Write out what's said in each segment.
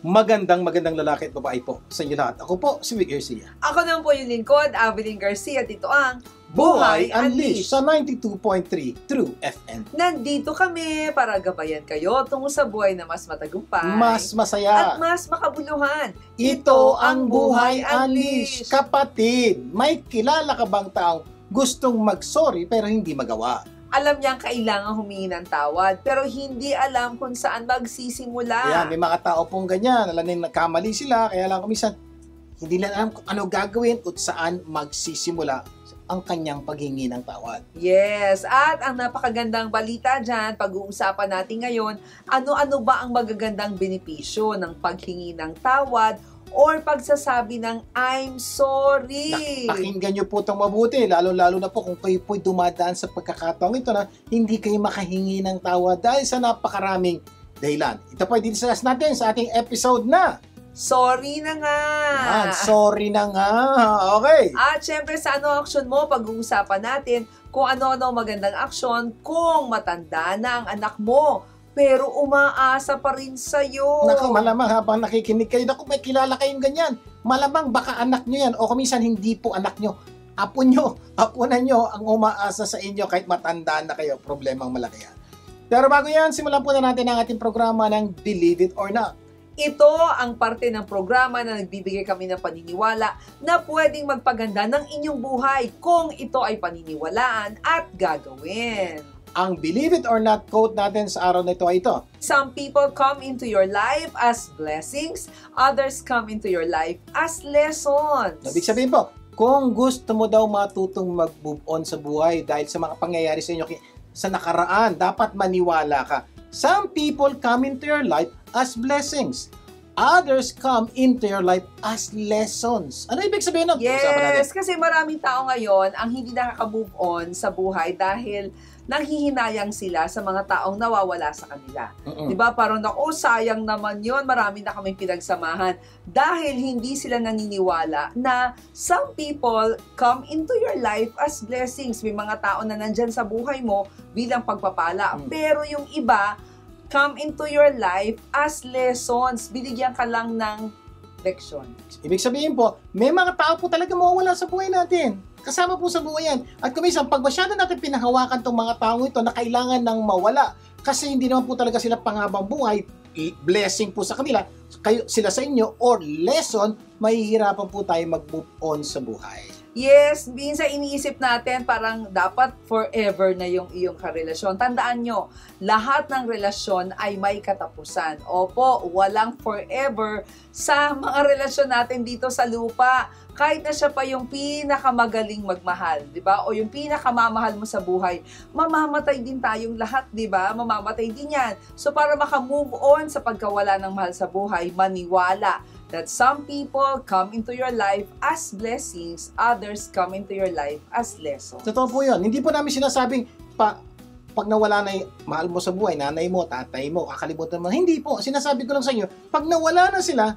magandang lalaki at babae po sa inyo lahat. Ako po, si Vic Garcia. Ako naman po yung lingkod, Avelyn Garcia. Dito ang Buhay Unleashed sa 92.3 True FM. Nandito kami para gabayan kayo tungkol sa buhay na mas matagumpay, mas masaya, at mas makabuluhan. Ito ang Buhay Unleashed. Kapatid, may kilala ka bang taong gustong mag-sorry pero hindi magawa? Alam niyang kailangan humingi ng tawad, pero hindi alam kung saan magsisimula. Yan, may mga tao pong ganyan. Alam na nagkamali sila, kaya lang kumisan, hindi lang alam kung ano gagawin at saan magsisimula ang kanyang paghingi ng tawad. Yes, at ang napakagandang balita dyan, pag-uusapan natin ngayon, ano-ano ba ang magagandang benepisyo ng paghingi ng tawad or pagsasabi ng I'm sorry. Pakinggan nyo po itong mabuti, lalo-lalo na po kung kayo po'y dumadaan sa pagkakataong ito na hindi kayo makahingi ng tawad dahil sa napakaraming dahilan. Ito po ay discuss natin sa ating episode na Sorry na nga! Yan, sorry na nga! Okay! At syempre sa ano action mo, pag-uusapan natin kung ano-ano magandang action kung matanda na ang anak mo pero umaasa pa rin sa'yo. Naku, malamang habang nakikinig kayo, naku, may kilala kayong ganyan. Malamang baka anak nyo yan o kuminsan hindi po anak nyo. Apo nyo, apunan nyo ang umaasa sa inyo kahit matandaan na kayo. Problemang malaki yan. Pero bago yan, simulan po na natin ang ating programa ng Believe It or Not. Ito ang parte ng programa na nagbibigay kami ng paniniwala na pwedeng magpaganda ng inyong buhay kung ito ay paniniwalaan at gagawin. Ang Believe It or Not quote natin sa araw na ito ay ito. Some people come into your life as blessings, others come into your life as lessons. Ibig sabihin po, kung gusto mo daw matutong mag-move on sa buhay dahil sa mga pangyayari sa inyo sa nakaraan, dapat maniwala ka. Some people come into your life as blessings. Others come into your life as lessons. Ano ibig sabihin nun? Yes, kasi maraming tao ngayon ang hindi nakaka-move on sa buhay dahil nanghihinayang sila sa mga taong nawawala sa kanila. Diba? Parang sayang naman yun. Marami na kaming pinagsamahan dahil hindi sila naniniwala na some people come into your life as blessings. May mga tao na nandyan sa buhay mo bilang pagpapala. Pero yung iba, come into your life as lessons. Binigyan ka lang ng leksyon. Ibig sabihin po, may mga tao po talaga mawawala sa buhay natin. Kasama po sa buhay yan. At kuminsan, pag masyado natin pinahawakan tong mga taong ito na kailangan nang mawala, kasi hindi naman po talaga sila panghabang buhay, blessing po sa kanila, kayo, sila sa inyo, or lesson, mahihirapan po tayo mag-move on sa buhay. Yes, minsan iniisip natin parang dapat forever na yung iyong karelasyon. Tandaan nyo, lahat ng relasyon ay may katapusan. Opo, walang forever sa mga relasyon natin dito sa lupa. Kahit na siya pa yung pinakamagaling magmahal, di ba? O yung pinakamamahal mo sa buhay, mamamatay din tayong lahat, di ba? Mamamatay din yan. So para makamove on sa pagkawala ng mahal sa buhay, maniwala that some people come into your life as blessings, others come into your life as lessons. Totoo po yun. Hindi po namin sinasabing pag nawala na mahal mo sa buhay, nanay mo, tatay mo, kakalimutan mo. Hindi po. Sinasabi ko lang sa inyo, pag nawala na sila,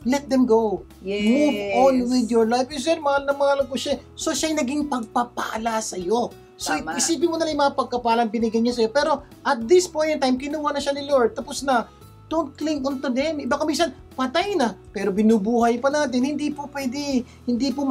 let them go. Yes. Move on with your life. You said, mahal na mahal ko siya. So, siya'y naging pagpapala sa'yo. So, Tama. isipin mo na lang yung mga pagkapalang binigyan niya sa'yo. Pero, at this point in time, kinuha na siya ni Lord. Tapos na, don't cling on to them. Iba kamisan, patay na. Pero binubuhay pa natin. Hindi po pwede. Hindi po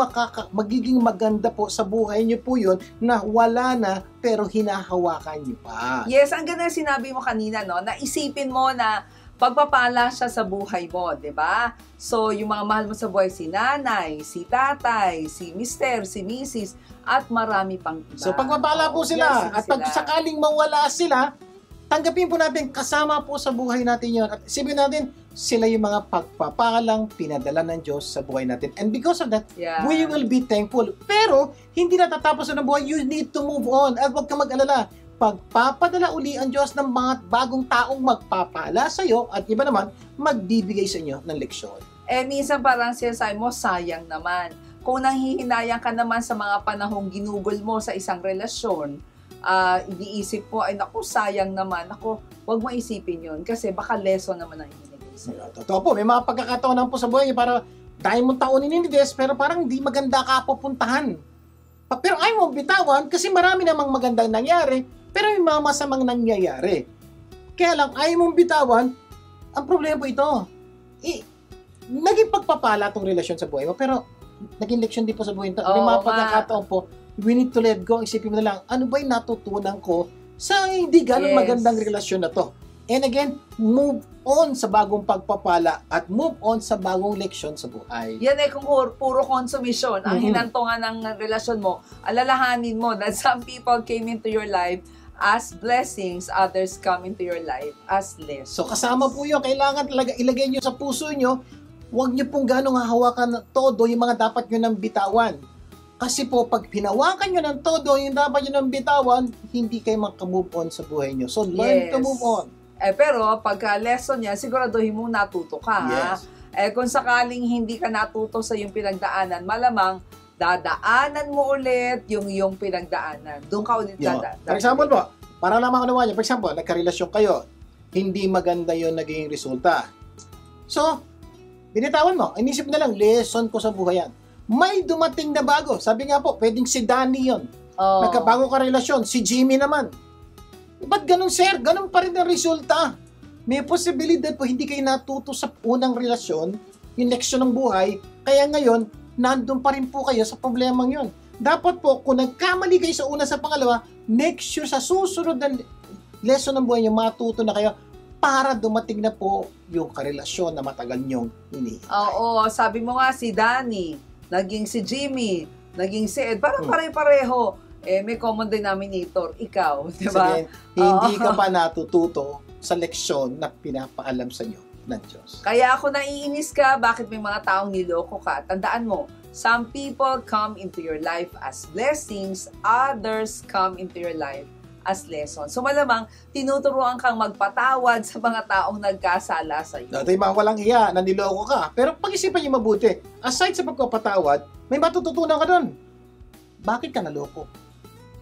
magiging maganda po sa buhay niyo po yun na wala na pero hinahawakan niyo pa. Yes, ang ganda sinabi mo kanina, no? Na isipin mo na pagpapala siya sa buhay mo, di ba? So, yung mga mahal mo sa buhay, si nanay, si tatay, si mister, si misis, at marami pang iba. So, pagpapala po sila. At pag sakaling mawala sila, tanggapin po natin, kasama po sa buhay natin yun. At isipin natin, sila yung mga pagpapalang pinadala ng Diyos sa buhay natin. And because of that, we will be thankful. Pero, hindi natatapos na ng buhay. You need to move on. At huwag ka mag-alala. Pagpapadala uli ang Diyos ng mga bagong taong magpapala sa iyo at iba naman, magbibigay sa inyo ng leksyon. Minsan parang sinasabi mo, sayang naman. Kung nanghihinayang ka naman sa mga panahong ginugol mo sa isang relasyon, iniisip mo, ay naku, sayang naman. Ako, wag mo isipin yun kasi baka lesson naman ang ibinigay sa'yo. Totoo po, may mga pagkakataon po sa buhay para dahil mong taonin ni Des, pero parang hindi maganda ka pupuntahan. Pero ayaw mo bitawan kasi marami namang magandang nangyari, pero may mga masamang nangyayari. Kaya lang, ayaw mong bitawan, ang problema po ito. naging pagpapala tong relasyon sa buhay mo, pero naging leksyon din po sa buhay. May mga pagkakataon po, we need to let go. Isipin mo na lang, ano ba yung natutunan ko sa hindi ganun magandang relasyon na to? And again, move on sa bagong pagpapala at move on sa bagong leksyon sa buhay. Yan kung puro konsumisyon ang hinantungan ng relasyon mo, alalahanin mo that some people came into your life as blessings, others come into your life as lessons. So kasama po yun, kailangan talaga ilagay nyo sa puso nyo, huwag nyo pong ganong hahawakan na todo yung mga dapat nyo nang bitawan. Kasi po, pag pinawakan nyo ng todo yung dapat nyo nang bitawan, hindi kayo makamove on sa buhay nyo. So learn to move on. Pero pagka lesson niya, siguraduhin mong natuto ka. Yes. Kung sakaling hindi ka natuto sa iyong pinagdaanan, malamang dadaanan mo ulit yung iyong pinagdaanan. Doon ka ulit dadaan. For example po, para lang makakunawa niyo, for example, nagkarelasyon kayo, hindi maganda yung naging resulta. So, binitawan mo, inisip na lang, lesson ko sa buhay yan. May dumating na bago. Sabi nga po, pwedeng si Danny yun. Nagkabago ka relasyon, si Jimmy naman. Ba't ganun, sir? Ganun pa rin ang resulta. May posibilidad po, hindi kayo natuto sa unang relasyon, yung leksyon ng buhay, kaya ngayon, nandun pa rin po kayo sa problemang yun. Dapat po, kung nagkamali kayo sa una sa pangalawa, make sure sa susunod na lesson ng buhay nyo, matuto na kayo para dumating na po yung karelasyon na matagal nyong hinihintay. Oo, sabi mo nga si Danny, naging si Jimmy, naging si Ed, parang pare-pareho. May common denominator, ikaw, di ba? Hindi ka pa natututo sa leksyon na pinapaalam sa inyo ng Diyos. Kaya ako naiinis ka, bakit may mga taong niloko ka? Tandaan mo, some people come into your life as blessings, others come into your life as lessons. So malamang, tinuturuan kang magpatawad sa mga taong nagkasala sa iyo. Dati mga walang iya, naniloko ka. Pero pag-isipan niyo mabuti, aside sa pagpapatawad, may matututunan ka doon. Bakit ka naloko?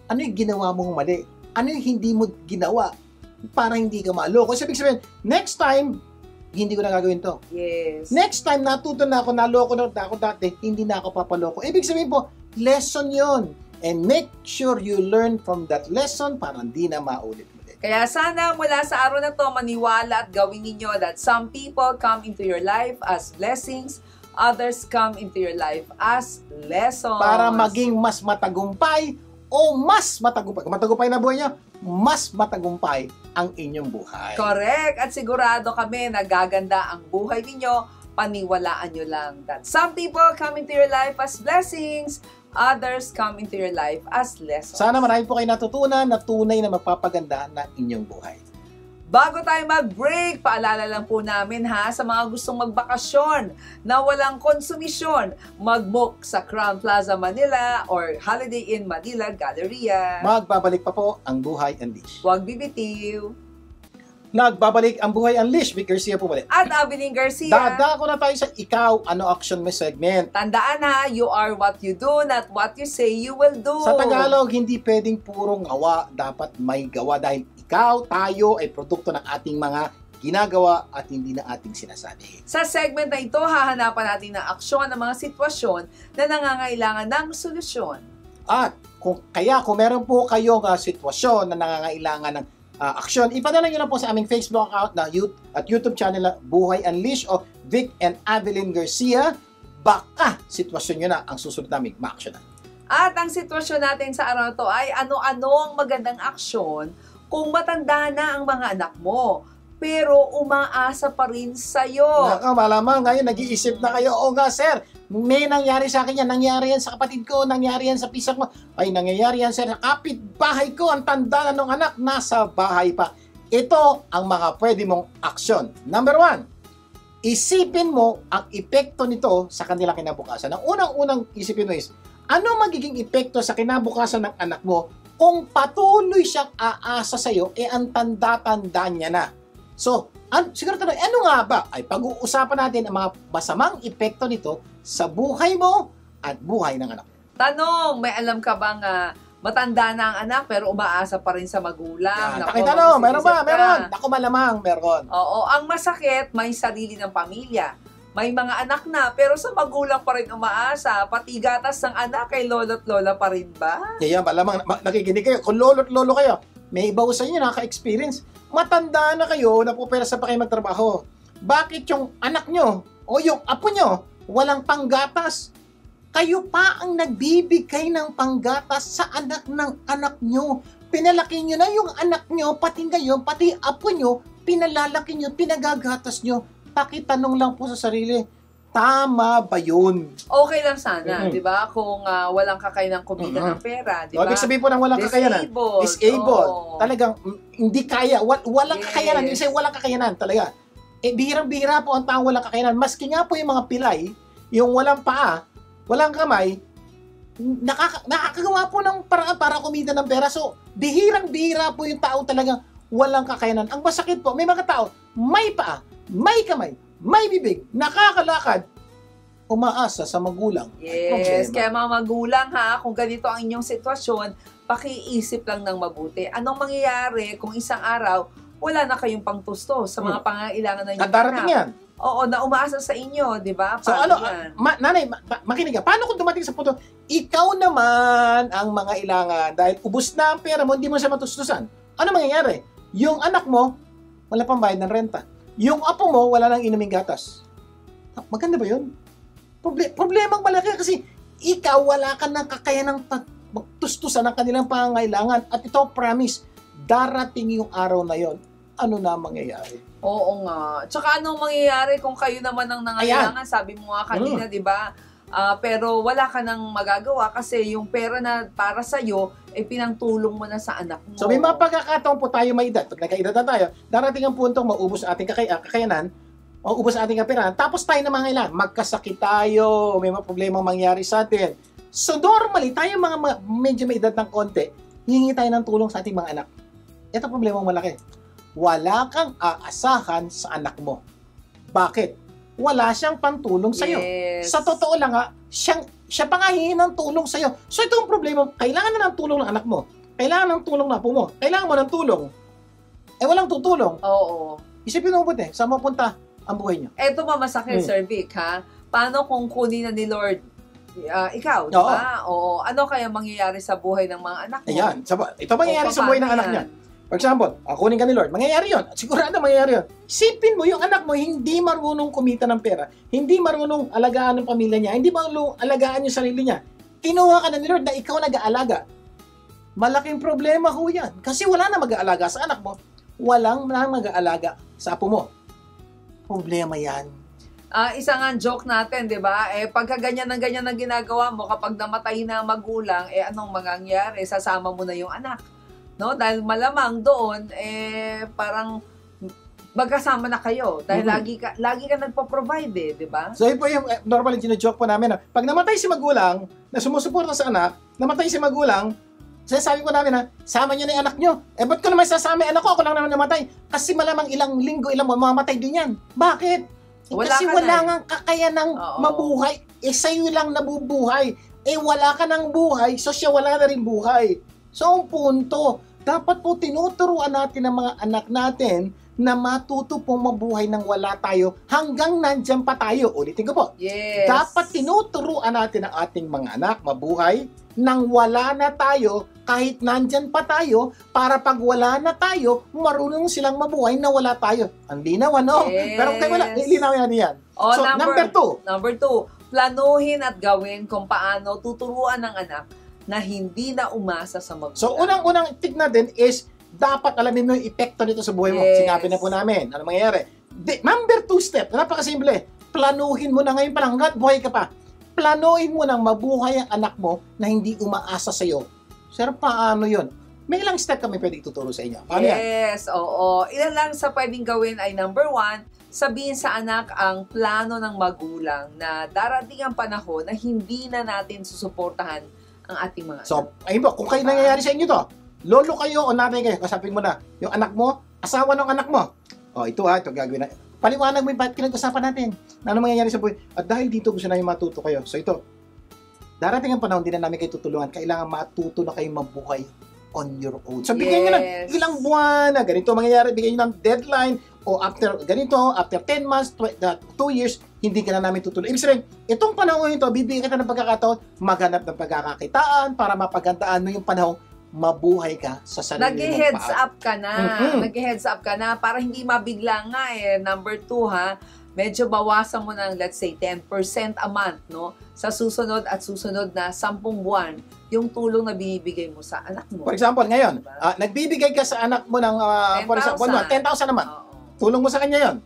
Ano yung ginawa mong mali? Ano yung hindi mo ginawa para hindi ka maloko? Sabi sabihin, next time, hindi ko na gagawin to. Yes. Next time, natuto na ako, naloko na ako dati, hindi na ako papaloko. Ibig sabihin po, lesson yon. And make sure you learn from that lesson para hindi na maulit-ulit. Kaya sana mula sa araw na to, maniwala at gawin ninyo that some people come into your life as blessings, others come into your life as lessons. Para maging mas matagumpay o mas matagumpay. Kung matagumpay na buhay niyo, mas matagumpay ang inyong buhay. Correct. At sigurado kami na gaganda ang buhay ninyo. Paniwalaan nyo lang that some people come into your life as blessings, others come into your life as lessons. Sana marami po kayo natutunan na tunay na magpapaganda ng inyong buhay. Bago tayo mag-break, paalala lang po namin sa mga gustong magbakasyon na walang konsumisyon, mag-book sa Crown Plaza Manila or Holiday Inn Manila Galleria. Magbabalik pa po ang Buhay Unleashed. Huwag bibitiw. Nagbabalik ang Buhay Unleashed. Vic Garcia po balik. At Abiling Garcia. Dadako na tayo sa Ikaw, Ano Action Mo segment. Tandaan you are what you do, not what you say you will do. Sa Tagalog, hindi pwedeng puro ngawa. Dapat may gawa dahil ikaw, tayo ay produkto ng ating mga ginagawa at hindi na ating sinasabi. Sa segment na ito, hahanapan natin ng aksyon ng mga sitwasyon na nangangailangan ng solusyon. At kung meron po kayong sitwasyon na nangangailangan ng aksyon, ipadala nyo na po sa aming Facebook account at YouTube channel na Buhay Unleashed o Vic and Adeline Garcia. Baka sitwasyon nyo na ang susunod namin ma-actionan. At ang sitwasyon natin sa araw na ito ay ano-ano ang magandang aksyon kung matanda na ang mga anak mo, pero umaasa pa rin sa'yo. Naka, malamang ngayon nag-iisip na kayo, o nga sir, may nangyari sa akin yan, nangyari yan sa kapatid ko, nangyari yan sa pisak mo, ay nangyayari yan sir, kapitbahay ko, ang tanda na ng anak, nasa bahay pa. Ito ang mga pwede mong aksyon. Number 1, isipin mo ang epekto nito sa kanilang kinabukasan. Ang unang-unang isipin mo is, ano magiging epekto sa kinabukasan ng anak mo kung patuloy siyang aasa sa'yo, ang tanda-tanda niya na. So, siguro tanong, ano nga ba? Ay pag-uusapan natin ang mga masamang epekto nito sa buhay mo at buhay ng anak mo. Tanong, may alam ka bang matanda na ang anak pero umaasa pa rin sa magulang? Tanong, meron ba? Meron. Ako malamang, meron. Oo, ang masakit, may sarili ng pamilya. May mga anak na, pero sa magulang pa rin umaasa. Pati gatas ng anak kay lolo't lola pa rin ba? Kaya malamang nakikinig kayo. Kung lolo't lolo kayo, may iba sa inyo nakaka-experience. Matanda na kayo, napupwersa pa kayo magtrabaho. Bakit yung anak nyo o yung apo nyo walang panggatas? Kayo pa ang nagbibigay ng panggatas sa anak ng anak nyo. Pinalaki nyo na yung anak nyo, pati ngayon, pati apo nyo, pinalalaki nyo, pinagagatas nyo. Pakitanong lang po sa sarili, tama ba yun? Okay lang sana, di ba? Kung walang kakayanang kumita ng pera, di ba? Ibig sabihin po ng walang kakayanan. Disabled. Oo. Talagang hindi kaya. Walang kakayanan. Yes. Kasi walang kakayanan talaga. Bihirang-bihira po ang taong walang kakayanan. Maski nga po yung mga pilay, yung walang paa, walang kamay, nakakagawa po ng paraan para kumita ng pera. So, bihirang-bihira po yung tao talagang walang kakayanan. Ang masakit po, may mga tao, may paa, may kamay, may bibig, nakakalakad, umaasa sa magulang. Yes, kaya mga magulang ha, kung ganito ang inyong sitwasyon, pakiisip lang ng mabuti. Anong mangyayari kung isang araw, wala na kayong pangtusto sa mga pangangailangan ng inyong At darating yan. Oo, na umaasa sa inyo, di ba? So nanay, makinig ka. Paano kung dumating sa punto, ikaw naman ang mga ilangan dahil ubos na ang pera mo, hindi mo siya matustusan. Ano mangyayari? Yung anak mo, wala pang bayad ng renta. Yung apo mo, wala nang inuming gatas. Maganda ba yun? Problemang malaki kasi ikaw wala ka ng kakayanang magtustusan ng kanilang pangangailangan. At ito, promise, darating yung araw na yon. Ano na mangyayari? Oo nga. Tsaka anong mangyayari kung kayo naman ang nangailangan? Sabi mo nga kanina, di ba? Pero wala ka nang magagawa kasi yung pera na para sa'yo, pinangtulong mo na sa anak mo. So may mga pagkakataon po tayo may edad. Pag nagka-edad na tayo, darating ang puntong maubos ating kakayanan, maubos ating kaperahan, tapos tayo na mga magkasakit tayo, may mga problemang mangyari sa atin. So normally, tayo mga medyo may edad ng konti, hihingi tayo ng tulong sa ating mga anak. Ito problemang malaki. Wala kang aasahan sa anak mo. Bakit? Wala siyang pantulong sa'yo. Yes. Sa totoo lang siya pa nga hihingi ng tulong sa'yo. So ito ang problema, kailangan na ng tulong ng anak mo. Kailangan ng tulong ng apo mo. Kailangan mo ng tulong. Walang tutulong. Oo. Isipin mo buti, saan mapunta ang buhay niyo? Eto masakit, Sir Vic, ha? Paano kung kunin na ni Lord ikaw, di ba? Oo. Ano kaya mangyayari sa buhay ng mga anak mo? Ayan. Ito mangyayari sa buhay ng anak niya. For example, kunin ka ni Lord, mangyayari yun. Sigurado mangyayari yun. Isipin mo, yung anak mo hindi marunong kumita ng pera, hindi marunong alagaan ng pamilya niya, hindi marunong alagaan yung sarili niya. Kinuha ka na ni Lord na ikaw nag-aalaga. Malaking problema ho yan. Kasi wala na mag-aalaga sa anak mo. Walang mag-aalaga sa apo mo. Problema yan. Isa nga joke natin, di ba? Pagka ganyan ng ginagawa mo, kapag namatay na ang magulang, anong mangyayari? Sasama mo na yung anak. No? Dahil malamang doon, parang magkasama na kayo. Dahil lagi ka nagpo-provide, di ba? So, yun po yung normally gino-joke po namin. Pag namatay si magulang, na sumusuporta sa anak, namatay si magulang, sabi ko namin sama niyo na yung anak niyo. Ba't ko naman sasama yung anak ko? Ako lang naman namatay. Kasi malamang ilang linggo, ilang mamamatay din yan. Bakit? Kasi wala nga kakayanang mabuhay. Sa'yo lang nabubuhay. Wala ka ng buhay, so siya wala na rin buhay. So, ang punto, dapat po tinuturuan natin ang mga anak natin na matuto pong mabuhay nang wala tayo hanggang nandyan pa tayo. Ulitin ko po. Yes. Dapat tinuturuan natin ang ating mga anak mabuhay nang wala na tayo kahit nandyan pa tayo para pag wala na tayo, marunong silang mabuhay na wala tayo. Ang linaw, ano? Yes. Pero kaya wala, linaw yan. So, number two. Number two, planuhin at gawin kung paano tuturuan ng anak na hindi na umasa sa magulang. So, unang-unang tignan din is, dapat alamin mo yung epekto nito sa buhay mo. Yes. Sinabi na po namin. Ano mangyayari? Number 2 step, napakasimple. Planuhin mo na ngayon pa lang, hanggat buhay ka pa. Planuhin mo nang mabuhay ang anak mo na hindi umaasa sa'yo. Sir, paano yun? May ilang step kami pwede ituturo sa inyo. Paano yan? Yes, oo. Ilan lang sa pwedeng gawin ay number 1, sabihin sa anak ang plano ng magulang na darating ang panahon na hindi na natin susuportahan ang ating mga anak. So, ayun po, kung kayo nangyayari sa inyo to, lolo kayo o nanay kayo, kasapin mo na, yung anak mo, asawa ng anak mo. Ito ito gagawin na. Paliwanag mo yung ba't pinag-usapan natin. Na ano mangyayari sa buhay. At dahil dito gusto na yung matuto kayo. So ito, darating ang panahon, din na namin kayo tutulungan. Kailangan matuto na kayo mabuhay on your own. So, bigyan nyo ng ilang buwan na ganito mangyayari. Bigyan nyo ng deadline o after ganito, after 10 months, 2 years, hindi ka na namin tutulungan. Ibig sabihin, itong panahon ito, bibigyan kita ng pagkakataon, maghanap ng pagkakakitaan para mapagandaan mo yung panahon mabuhay ka sa sarili mong Nag-heads paa. up ka na. Nag-heads up ka na para hindi mabigla nga eh. Number 2 ha, medyo bawasan mo ng let's say 10% a month, no? Sa susunod at susunod na 10 buwan, yung tulong na binibigay mo sa anak mo. For example, ngayon, Diba? Nagbibigay ka sa anak mo ng for example, 10,000 naman. Oo. Tulong mo sa kanya yon.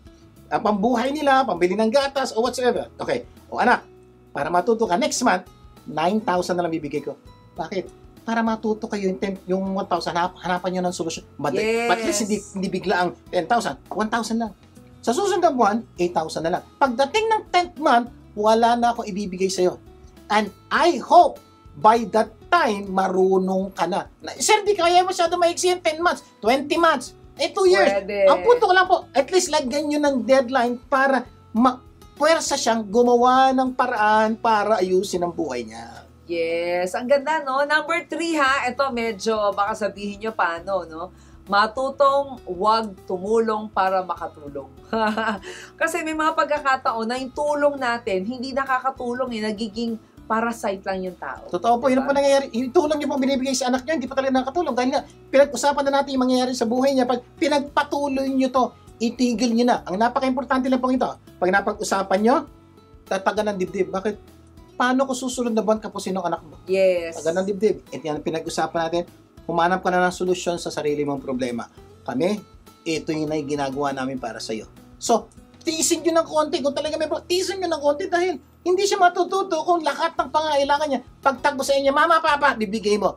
Pambuhay nila, pambili ng gatas, o whatsoever. Okay. O anak, para matuto ka next month, 9,000 na lang bibigay ko. Bakit? Para matuto kayo yung 1,000, hanapan nyo ng solusyon. But at least hindi bigla ang 10,000, 1,000 lang. Sa susunod na buwan, 8,000 na lang. Pagdating ng 10th month, wala na akong ibibigay sa'yo. And I hope by that time, marunong ka na. Sir, di kaya masyado maiksi yung 10 months, 20 months, 2 years. Pwede. Ang punto ko lang po, at least lagyan nyo ng deadline para puwersa siyang gumawa ng paraan para ayusin ang buhay niya. Yes, ang ganda, no? Number 3 ha, ito medyo baka sabihin nyo paano, no? Matutong wag tumulong para makatulong. Kasi may mga pagkakataon na yung tulong natin, hindi nakakatulong eh, nagiging parasite lang yung tao. Totoo po, yun po nangyayari. Yung tulong niyo po binibigay sa anak niyo, hindi pa talaga nakakatulong. Dahil nga, pinag-usapan na natin yung mangyayari sa buhay niya. Pag pinagpatuloy niyo to, itigil niyo na. Ang napaka-importante lang po ito, pag napag-usapan niyo, tatagan ng dibdib. Bakit? Paano ko susunod na buwan kapusin ng anak mo? Yes. Tagan ng dibdib. At yan, pinag-usapan natin, humanap ka na ng solusyon sa sarili mong problema. Kami, ito yung ginagawa namin para sa'yo. So, tiisin nyo ng konti. Kung talaga may tiisin nyo ng konti dahil hindi siya matututo kung lahat ng pangailangan niya. Pagtagpo sa inyo, mama, papa, bibigay mo.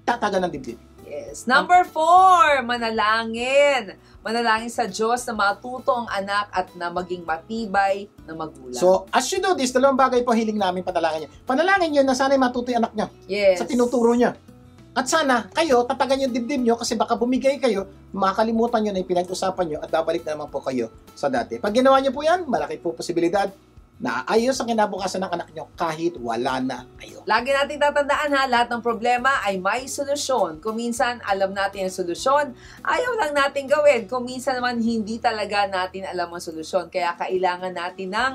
Tatagan ng dibdib. Yes. Number 4, manalangin. Manalangin sa Diyos na matuto ang anak at na maging matibay na magulang. So, as you do this, dalawang bagay po hiling namin panalangin niyo. Panalangin niyo na sana'y matuto yung anak niya Yes. sa tinuturo niya. At sana, kayo, tatagan yung dibdib niyo kasi baka bumigay kayo, makakalimutan niyo na yung pinag-usapan niyo at babalik na naman po kayo sa dati. Pag ginawa niyo po yan, malaki po posibilidad na ayos ang kinabukasan ng anak niyo kahit wala na kayo. Lagi natin tatandaan ha, lahat ng problema ay may solusyon. Kung minsan alam natin ang solusyon, ayaw lang natin gawin. Kung minsan naman hindi talaga natin alam ang solusyon. Kaya kailangan natin ng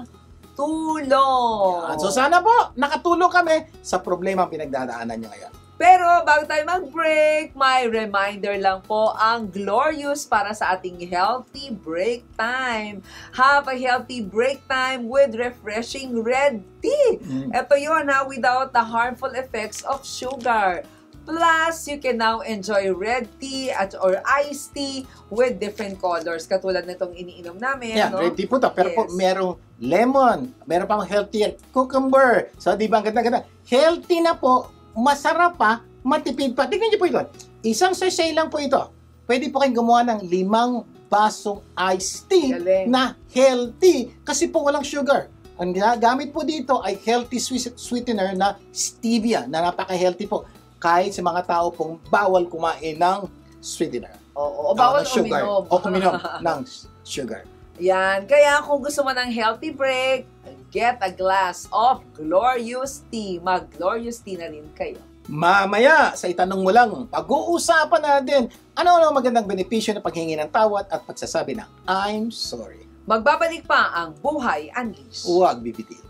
tulong. So sana po, nakatulong kami sa problema ang pinagdadaanan niyo ngayon. Pero bago tayo mag-break, may reminder lang po ang Glorious para sa ating healthy break time. Have a healthy break time with refreshing red tea. Ito yun ha, without the harmful effects of sugar. Plus, you can now enjoy red tea or iced tea with different colors. Katulad nitong iniinom namin. Yeah, no? red tea po to. Pero Yes. po, merong lemon. Meron pang healthier cucumber. So, di ba ang ganda-ganda? Healthy na po, masarap pa, matipid pa. Tingnan niyo po ito. Isang sachet lang po ito. Pwede po kayong gumawa ng 5 basong iced tea Galing. na healthy kasi po walang sugar. Ang ginagamit po dito ay healthy sweetener na stevia na napaka-healthy po kahit sa mga tao pong bawal kumain ng sweetener. Oo, bawal ng sugar. uminom. O uminom ng sugar. Yan. Kaya kung gusto mo ng healthy break, get a glass of Glorious Tea. Mag-Glorious Tea na rin kayo. Mamaya, sa itanong mo lang, pag-uusapan natin ano ang magandang benepisyo ng paghingi ng tawad at pagsasabi ng I'm sorry. Magbabalik pa ang Buhay Unleashed. Huwag bibitin.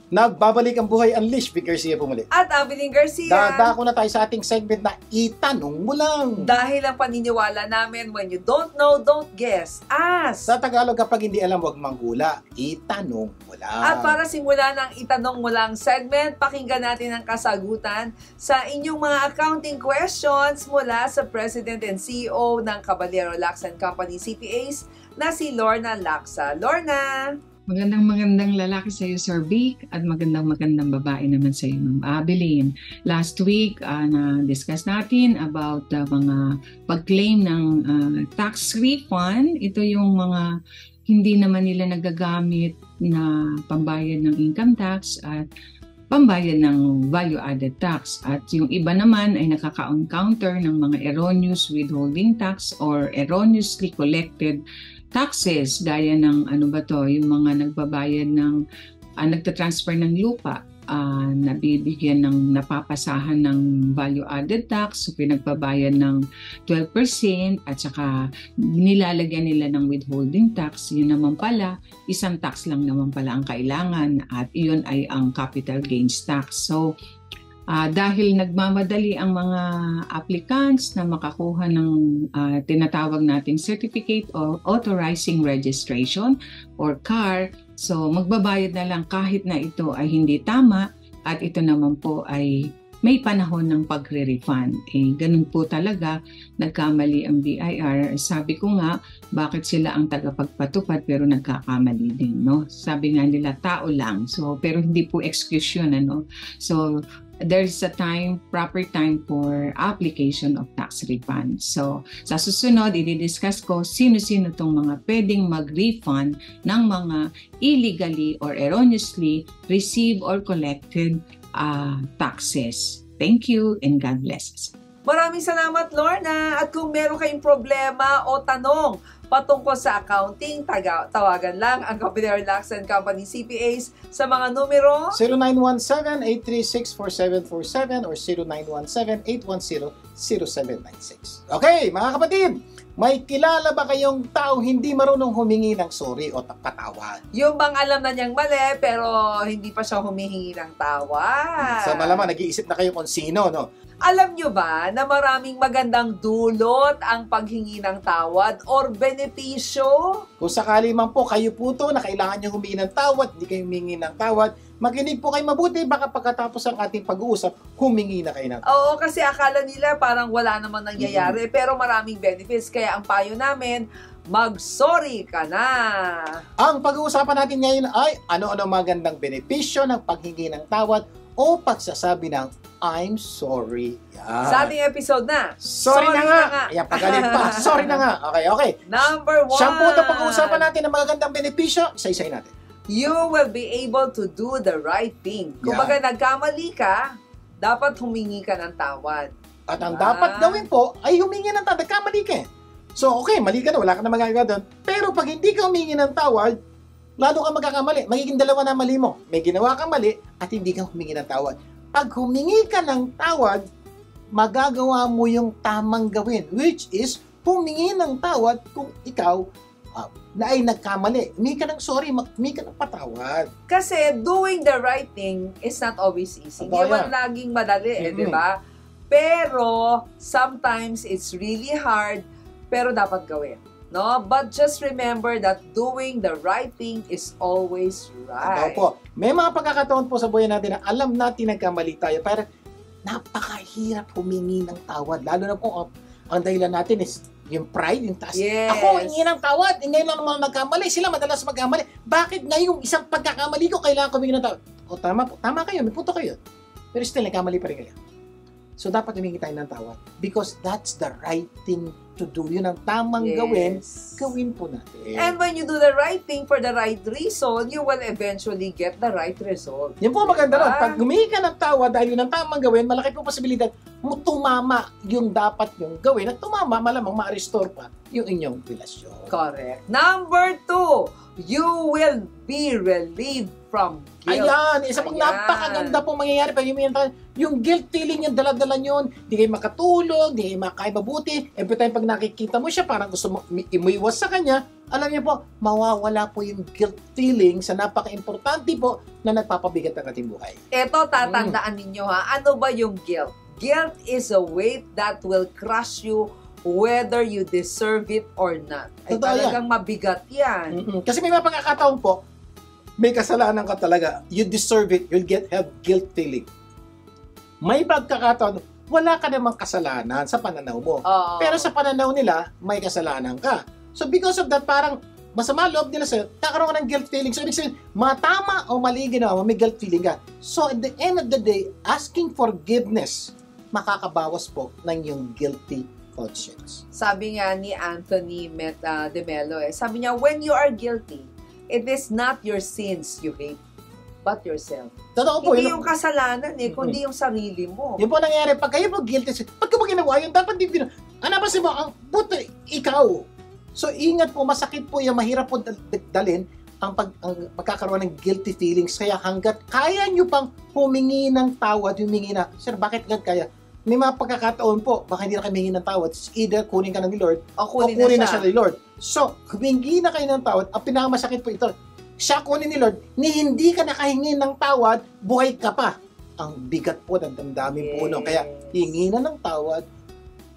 Nagbabalik ang Buhay Unleashed, Vic Garcia pumuli. At Abiling Garcia. Dadako na tayo sa ating segment na itanong mo lang. Dahil ang paniniwala namin, when you don't know, don't guess. Ask. Sa Tagalog, kapag hindi alam, huwag manghula. Itanong mo lang. At para simula ng itanong mo lang segment, pakinggan natin ang kasagutan sa inyong mga accounting questions mula sa President and CEO ng Caballero Lacsa & Company CPAs na si Lorna Lacsa. Lorna! Magandang lalaki sa iyo, Sir Vic, at magandang babae naman sa iyo, Ma'am Abilene. Last week, na-discuss natin about mga pag-claim ng tax refund. Ito yung mga hindi naman nila nagagamit na pambayad ng income tax at pambayad ng value-added tax. At yung iba naman ay nakaka-encounter ng mga erroneous withholding tax or erroneously collected taxes, gaya ng yung mga nagbabayad ng nagtatransfer ng lupa, nabibigyan ng napapasahan ng value-added tax, so pinagbabayad ng 12% at saka nilalagyan nila ng withholding tax. Yun naman pala, isang tax lang naman pala ang kailangan at iyon ay ang capital gains tax. So, Dahil nagmamadali ang mga applicants na makakuha ng tinatawag nating Certificate of Authorizing Registration or CAR, so magbabayad na lang kahit na ito ay hindi tama at ito naman po ay may panahon ng pagre-refund. Ganun po talaga, nagkamali ang BIR. Sabi ko nga, bakit sila ang tagapagpatupad pero nagkakamali din, no? Sabi nga nila, tao lang. So, pero hindi po excuse yun, ano? So, there's a proper time for application of tax refund. So, sa susunod, i-discuss ko sino-sino itong mga pwedeng mag-refund ng mga illegally or erroneously received or collected taxes. Thank you and God bless us. Maraming salamat, Lorna. At kung meron kayong problema o tanong patungkol sa accounting, tawagan lang ang Capillary Lacks & Company CPAs sa mga numero 0917-836-4747 or 0917-810-0796. Okay, mga kapatid, may kilala ba kayong tao hindi marunong humingi ng sorry o patawad? yung bang alam na niyang mali pero hindi pa siya humihingi ng tawad. Sa malaman, nag-iisip na kayo kung sino, no? Alam nyo ba na maraming magandang dulot ang paghingi ng tawad or benepisyo? Kung sakali man po kayo po to na kailangan nyo humingi ng tawad, hindi kayo humingi ng tawad, makinig po kayo mabuti, baka pagkatapos ang ating pag-uusap, humingi na kayo ng tawad. Oo, kasi akala nila parang wala namang nangyayari, pero maraming benefits. Kaya ang payo namin, mag-sorry ka na. Ang pag-uusapan natin ngayon ay ano-ano magandang benepisyo ng paghingi ng tawad o pagsasabi ng I'm sorry. Yan. Sa ating episode na, Sorry na nga. Ayan, pagalit pa. Sorry na nga. Okay. Number 1. Siyang po ito pag-uusapan natin ng magagandang benepisyo, isa-isay natin. You will be able to do the right thing. Kung baga nagkamali ka, dapat humingi ka ng tawad. At ang dapat gawin po ay humingi ng tawad. Nagkamali ka. So, okay, mali ka na. Wala ka na magagawa doon. Pero pag hindi ka humingi ng tawad, lalo ka magkakamali. Magiging dalawa na mali mo. May ginawa kang mali at hindi ka humingi ng tawad. Pag humingi ka ng tawad, magagawa mo yung tamang gawin, which is humingi ng tawad kung ikaw na ay nagkamali. Humingi ka ng sorry, humingi ka ng patawad. Kasi doing the right thing is not always easy. Hindi man laging madali, di ba? Pero sometimes it's really hard, pero dapat gawin. No? But just remember that doing the right thing is always right. Po. May mga pagkakataon po sa buhay natin na alam natin nagkamali tayo, pero napakahirap humingi ng tawad. Lalo na po, ang dahilan natin is yung pride, yung taas. Yes. Ako, hingi ng tawad. Ngayon lang naman magkamali. Sila madalas magkamali. Bakit ngayong isang pagkakamali ko kailangan ko humingi ng tawad? O tama po. Tama kayo. May punto kayo. Pero still, nagkamali pa rin kayo. So, dapat humingi tayo ng tawad. Because that's the right thing to do. Yun ang tamang gawin po natin. And when you do the right thing for the right reason, you will eventually get the right result. Yan po maganda ron. Pag humingi ka ng tawad dahil yun ang tamang gawin, malaki po posibilidad mo tumama yung dapat yung gawin at tumama, malamang ma-restore pa yung inyong relasyon. Correct. Number 2, you will be relieved from guilt. Ayan, isa pang napakaganda pong mangyayari pag yung guilt feeling yung dala-dala nyon, di kayo makatulog, di kayo makain mabuti, every time pag nakikita mo siya, parang gusto mo imuiwas sa kanya, alam niyo po, mawawala po yung guilt feeling sa napaka-importante po na nagpapabigat ng ating buhay. Ito, tatandaan ninyo ha, ano ba yung guilt? Guilt is a weight that will crush you whether you deserve it or not. Ay talagang mabigat yan. Kasi may mga pagkakataon po, may kasalanan ka talaga, you deserve it, you'll have guilt feeling. May pagkakataon, wala ka namang kasalanan sa pananaw mo. Pero sa pananaw nila, may kasalanan ka. So because of that, parang masama loob nila sa'yo, kakaroon ka ng guilt feeling. So ibig sabihin, matama o mali ginawa mo, may guilt feeling ka. So at the end of the day, asking forgiveness, makakabawas po ng yung guilty conscience. Sabi nga ni Anthony De Mello, sabi niya, when you are guilty, it is not your sins you hate, but yourself. Totoo po. Hindi yung kasalanan kundi yung sarili mo. Yun po nangyari. Pag kayo po guilty, pag ka mo ginawa yun, dapat din napansin mo, ang buti, ikaw. So, ingat po, masakit po yung mahirap po dalhin ang pagkakaroon ng guilty feelings. Kaya hanggat kaya nyo pang humingi ng tawad, humingi na, sir, bakit ganit kaya? May mga pagkakataon po, baka hindi na kayo humingi ng tawad. Either kunin ka na ni Lord, o kunin na siya ni Lord. So, humingi na kayo ng tawad, ang pinakamasakit po ito, siya kunin ni Lord, ni hindi ka nakahingi ng tawad, buhay ka pa. ang bigat po ng damdamin po, no? Yes. Kaya hingi na ng tawad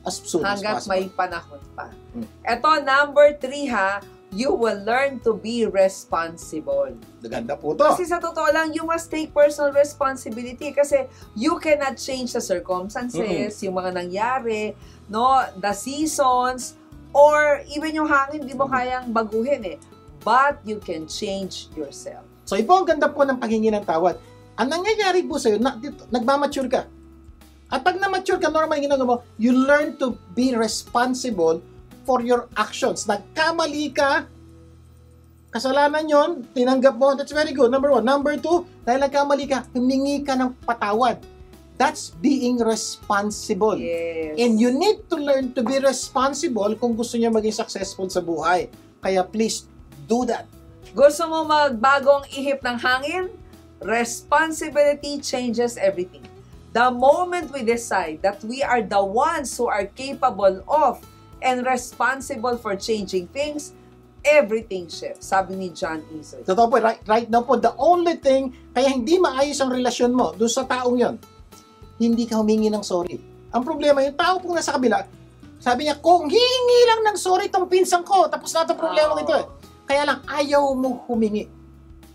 as soon as Hanggat possible. may panahon pa. Hmm. Ito, number 3 ha, you will learn to be responsible. Ganda po to. Kasi sa totoo lang, you must take personal responsibility kasi you cannot change the circumstances, yung mga nangyari, no, the seasons, or even yung hangin, di mo kayang baguhin eh. But you can change yourself. So, ito ang ganda po ng paghingi ng tawad. Ang nangyayari po sa'yo, nagmamature ka. At pag na-mature ka, normal yung ginagawa mo, you learn to be responsible for your actions. Nagkamali ka, kasalanan yon, tinanggap mo, that's very good. Number 1. Number 2, dahil nagkamali ka, humingi ka ng patawad. That's being responsible. Yes. And you need to learn to be responsible kung gusto niya maging successful sa buhay. Kaya please, do that. Gusto mo magbagong ihip ng hangin? Responsibility changes everything. The moment we decide that we are the ones who are capable of and responsible for changing things, everything shifts. Sabi ni John Eason. Totoo po, right now po, the only thing, kaya hindi maayos ang relasyon mo doon sa taong yon, hindi ka humingi ng sorry. Ang problema, yung tao pong nasa kabila, sabi niya, kung hihingi lang ng sorry itong pinsang ko, tapos na itong problema ito eh. Kaya lang, ayaw mo humingi.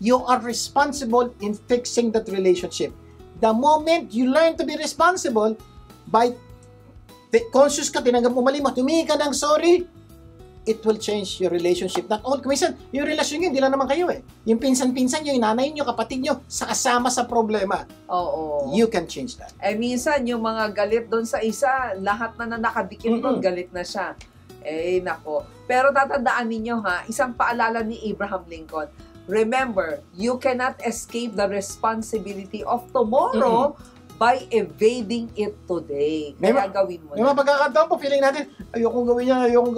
You are responsible in fixing that relationship. The moment you learn to be responsible, by conscious ka, tinanggap mo mali mo, humingi ka ng sorry, it will change your relationship. Not all, kumisan, yung relasyon nyo, hindi lang naman kayo eh. Yung pinsan-pinsan nyo, yung nanay nyo, kapatid nyo, sa kasama sa problema. Oo. You can change that. Eh minsan, yung mga galit doon sa isa, lahat na nakadikit doon, galit na siya. Eh, nako. Pero tatandaan ninyo ha, isang paalala ni Abraham Lincoln, remember, you cannot escape the responsibility of tomorrow by evading it today. Kaya gawin mo May na. mga pagkakataon po, feeling natin, ayokong gawin yan, ayokong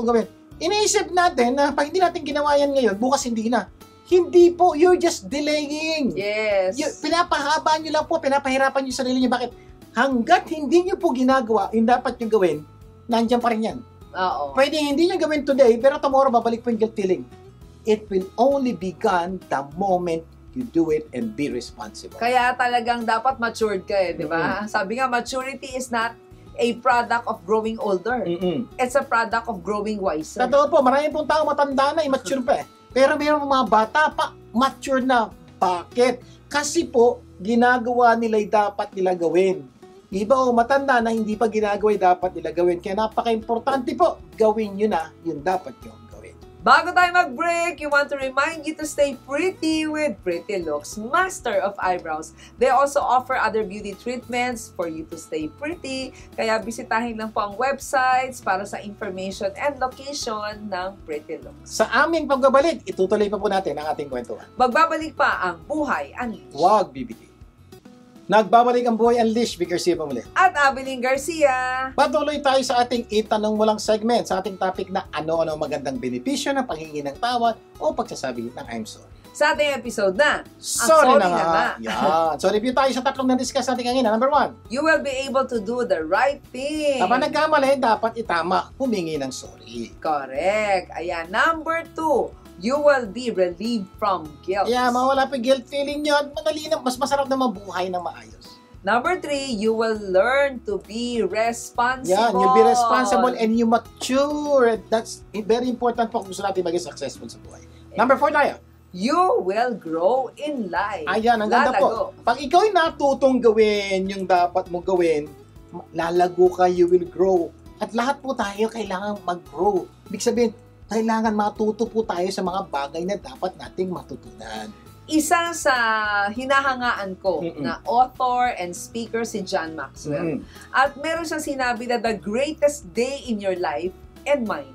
gawin. Iniisip natin na pag hindi natin ginawa yan ngayon, bukas hindi na. Hindi po, you're just delaying. Yes. Pinapahaba nyo lang po, pinapahirapan nyo yung sarili nyo. Bakit? Hanggat hindi nyo po ginagawa, yung dapat nyo gawin, nandiyan pa rin yan. Oo. Pwede hindi nyo gawin today, pero tomorrow babalik po yung guilt feeling. It will only be gone the moment you do it and be responsible. Kaya talagang dapat matured ka eh, di ba? Sabi nga, maturity is not a product of growing older. It's a product of growing wiser. Totoo po, maraming pong tao matanda na, immature pa eh. Pero mayroon mga bata pa, mature na. Bakit? Kasi po, ginagawa nila yung dapat nila gawin. Iba o matanda na hindi pa ginagawa yung dapat nila gawin. Kaya napaka-importante po, gawin nyo na yung dapat nyo gawin. Bago tayo mag-break, you want to remind you to stay pretty with Pretty Looks, master of eyebrows. They also offer other beauty treatments for you to stay pretty. Kaya bisitahin lang po ang websites para sa information and location ng Pretty Looks. Sa aming pagbabalik, itutuloy pa po natin ang ating kwentuhan. Magbabalik pa ang Buhay Unleashed. Huwag bibigay. Nagbabalik ang Buhay Unleashed, Vic Garcia pa muli. At Abiling Garcia. Patuloy tayo sa ating itanong mo lang segment sa ating topic na ano-ano magandang benepisyo ng panghingi ng tawad o pagsasabi ng I'm sorry. Sa ating episode na, Sorry sorry na na nga. Yan. So review tayo sa tatlong na-discuss natin kanina. Number 1, you will be able to do the right thing. kapag nagkamali, dapat itama, humingi ng sorry. Correct. Ayan. Number 2, you will be relieved from guilt. Kaya mawala pa guilt feeling nyo at madali na, mas masarap na mabuhay ng maayos. Number 3, you will learn to be responsible. Yan, you'll be responsible and you mature. That's very important po kung gusto natin maging successful sa buhay. Number 4 tayo. You will grow in life. Ayan, ang ganda po. Pag ikaw ay natutong gawin yung dapat mo gawin, lalago ka, you will grow. At lahat po tayo kailangan mag-grow. Ibig sabihin, kailangan matuto po tayo sa mga bagay na dapat nating matutunan. Isa sa hinahangaan ko na author and speaker si John Maxwell. At meron siyang sinabi na the greatest day in your life and mine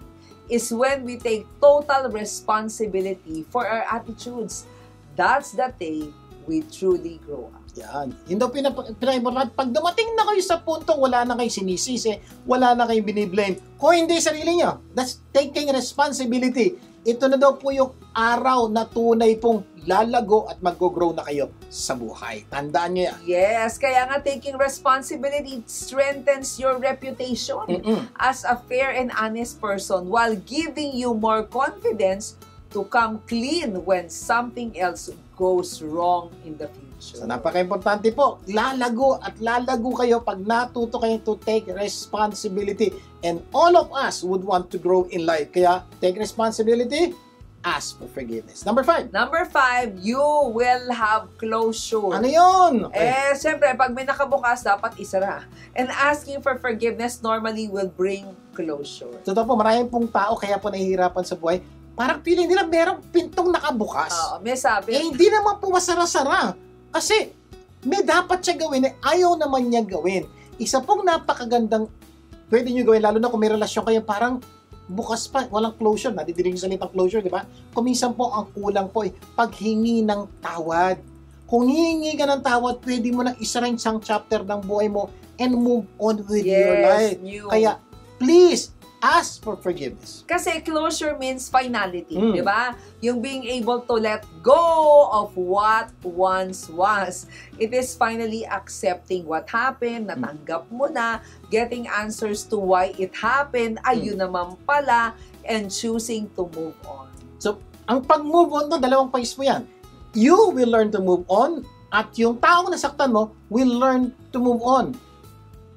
is when we take total responsibility for our attitudes. That's the day we truly grow up. Yan. Yun daw pinaka-important. Pag dumating na kayo sa puntong wala na kayo sinisisi, wala na kayo biniblame, kung hindi sarili nyo, that's taking responsibility. Ito na daw po yung araw na tunay pong lalago at mag-grow na kayo sa buhay. Tandaan nyo yan. Yes, kaya nga taking responsibility strengthens your reputation as a fair and honest person while giving you more confidence to come clean when something else goes wrong in the future. So napaka-importante po, lalago at lalago kayo pag natuto kayo to take responsibility. And all of us would want to grow in life. Kaya take responsibility, ask for forgiveness. Number 5. Number 5, you will have closure. Ano yun? Siyempre, pag may nakabukas, dapat isara. And asking for forgiveness normally will bring closure. Totoo po, maraming pong tao kaya po nahihirapan sa buhay. Parang feeling nila merong pintong nakabukas. May sabi. Hindi naman po masara-sara. Kasi may dapat siya gawin eh ayaw naman niya gawin. Isa pong napakagandang pwede niyo gawin, lalo na kung may relasyon kayo, parang bukas pa, walang closure. Nadidinig sa salitang closure, di ba? Kung minsan po, ang kulang po ay paghingi ng tawad. Kung hihingi ka ng tawad, pwede mo nang isara yung isang chapter ng buhay mo and move on with your life. Kaya, please, ask for forgiveness. Kasi closure means finality, di ba? Yung being able to let go of what once was. It is finally accepting what happened, natanggap mo na, getting answers to why it happened, ayun naman pala, and choosing to move on. So, ang pag-move on to, dalawang phase mo yan. You will learn to move on, at yung taong nasaktan mo will learn to move on.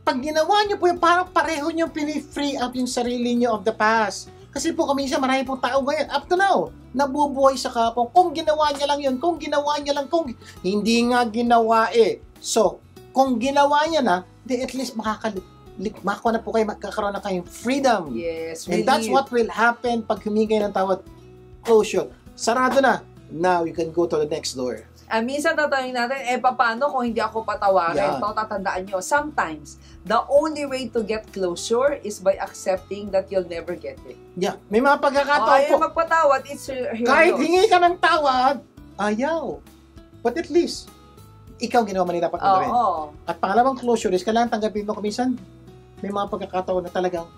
Pag ginawa nyo po yung parang pareho nyo pini-free up yung sarili nyo of the past. Kasi po kami marami pong tao ngayon, up to now, nabubuhay sa kapong. Kung ginawa niya lang yun, kung ginawa niya lang, kung hindi nga ginawa eh. So, kung ginawa niya na, di at least makako na po kayo, magkakaroon na kayong freedom. Yes, and that's what will happen pag humingi ng tawad. Closure. Sarado na. Now, you can go to the next door. Minsan tatanungin natin, paano kung hindi ako patawarin? Yeah. Tatandaan nyo, sometimes, the only way to get closure is by accepting that you'll never get it. Yeah, may mga pagkakataon po. Magpatawad, it's your kahit loss. hingi ka ng tawad, ayaw. But at least, ikaw ginawa man dapat gawin. At pangalawang closure is, kailangan tanggapin mo kung minsan, may mga pagkakataon na talagang